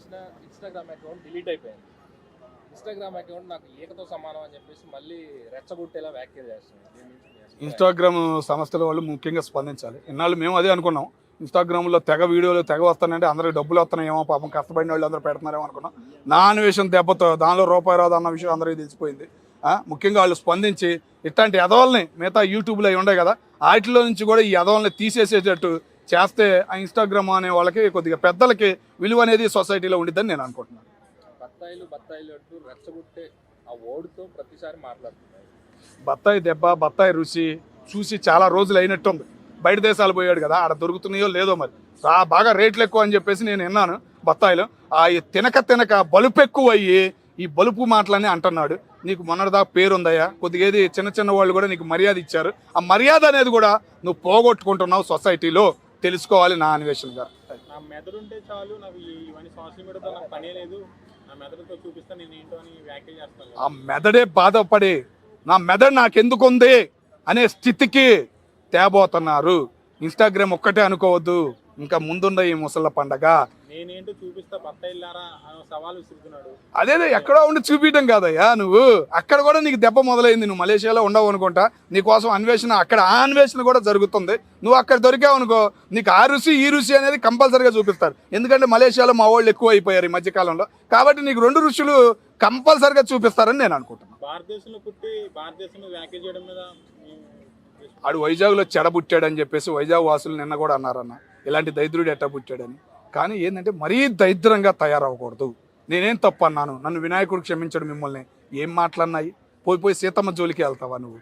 చేసిన Instagram account delete అయిపోయింది. Instagram account నాకు ఏకతో సమానం అని చెప్పేసి మళ్ళీ రెచ్చగొట్టేలా వ్యాఖ్యలు చేస్తుంది. ఇన్స్టాగ్రామ్ సంస్థల వాళ్ళు ముఖ్యంగా స్పందించాలి. ఇన్నాళ్ళు మేము అదే అనుకున్నాం, ఇన్స్టాగ్రామ్లో తెగ వీడియోలు తెగ వస్తానంటే అందరికి డబ్బులు వస్తున్నాయేమో, పాపం కష్టపడిన వాళ్ళు అందరూ పెడుతున్నారేమో అనుకున్నాం. నా అన్వేషణ దెబ్బతో దానిలో రూపాయి రాదు అన్న విషయం అందరికీ తెలిసిపోయింది. ముఖ్యంగా వాళ్ళు స్పందించి ఇట్లాంటి ఎదవల్ని మిగతా యూట్యూబ్లో అవి ఉండే కదా, వాటిలో నుంచి కూడా ఈ ఎదవల్ని తీసేసేటట్టు చేస్తే ఆ ఇన్స్టాగ్రామ్ అనే వాళ్ళకి కొద్దిగా పెద్దలకి విలువ అనేది సొసైటీలో ఉండిద్దని నేను అనుకుంటున్నాను. బత్తాయిలు అంటూ రెచ్చగొట్టే ఆ ఓడుతో ప్రతిసారి మాట్లాడుతున్నారు. బత్తాయి దెబ్బ బత్తాయి రుచి చూసి చాలా రోజులు అయినట్టుంది. బయట దేశాలు పోయాడు కదా, ఆడ దొరుకుతున్నాయో లేదో మరి. బాగా రేట్లు ఎక్కువ అని చెప్పేసి నేను విన్నాను. బత్తాయిలు తినక బలుపు ఎక్కువ అయ్యి ఈ బలుపు మాటలని అంటున్నాడు. నీకు మొన్నటిదాకా పేరుందయ్యా, కొద్దిగా ఏది చిన్న వాళ్ళు కూడా నీకు మర్యాద ఇచ్చారు. ఆ మర్యాద అనేది కూడా నువ్వు పోగొట్టుకుంటున్నావు సొసైటీలో, తెలుసుకోవాలి నా అన్వేషణ గారు. నా మెదడుంటే చాలు, నాకు ఇవన్నీ సోషల్ మీడియాతో నాకు పనే లేదు, నా మెదడుతో చూపిస్తా నేను ఏంటో అని వ్యాఖ్యలు చేస్తాను. ఆ మెదడే బాధపడి నా మెదడు నాకెందుకుంది అనే స్థితికి తేబోతున్నారు. ఇన్స్టాగ్రామ్ ఒక్కటే అనుకోవద్దు, ఇంకా ముందున్న ఈ ముసళ్ళ పండగ నేనేంటో చూపిస్తా బత్తాయిల్లారా సవాల్ విసురుతున్నాడు. అదే ఎక్కడో ఉండి చూపించడం కాదయ్యా, నువ్వు అక్కడ కూడా నీకు దెబ్బ మొదలైంది. నువ్వు మలేషియాలో ఉండవు అనుకుంటా, నీకోసం అన్వేషణ అక్కడ ఆ అన్వేషణ కూడా జరుగుతుంది. నువ్వు అక్కడ దొరికావు అనుకో, నీకు ఆ రుచి ఈ రుచి అనేది కంపల్సరీగా చూపిస్తారు. ఎందుకంటే మలేషియాలో మా వాళ్ళు ఎక్కువ అయిపోయారు ఈ మధ్యకాలంలో, కాబట్టి నీకు రెండు రుచులు కంపల్సరీగా చూపిస్తారని నేను అనుకుంటున్నాను. భారతదేశంలో పుట్టి భారతదేశంలో వ్యాఖ్య చేయడం మీద ఆడు వైజాగ్లో చెడబుట్టాడని చెప్పేసి వైజాగ్ వాసులు నిన్న కూడా అన్నారన్న, ఇలాంటి దరిద్రుడు ఎట్టా పుట్టాడని. కానీ ఏంటంటే మరీ దరిద్రంగా తయారవ్వకూడదు. నేనేం తప్పు అన్నాను, నన్ను వినాయకుడు క్షమించడు మిమ్మల్ని, ఏం మాట్లాడినాయి? పోయి సీతమ్మ జోలికి వెళ్తావా నువ్వు?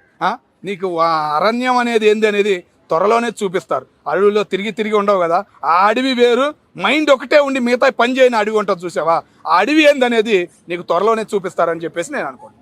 నీకు అరణ్యం అనేది ఏంది అనేది త్వరలోనే చూపిస్తారు. అడవిలో తిరిగి ఉండవు కదా, ఆ అడవి వేరు, మైండ్ ఒకటే ఉండి మిగతా పని చేయని అడవి ఉంటుంది చూసావా, ఆ అడవి ఏందనేది నీకు త్వరలోనే చూపిస్తారని చెప్పేసి నేను అనుకుంటున్నాను.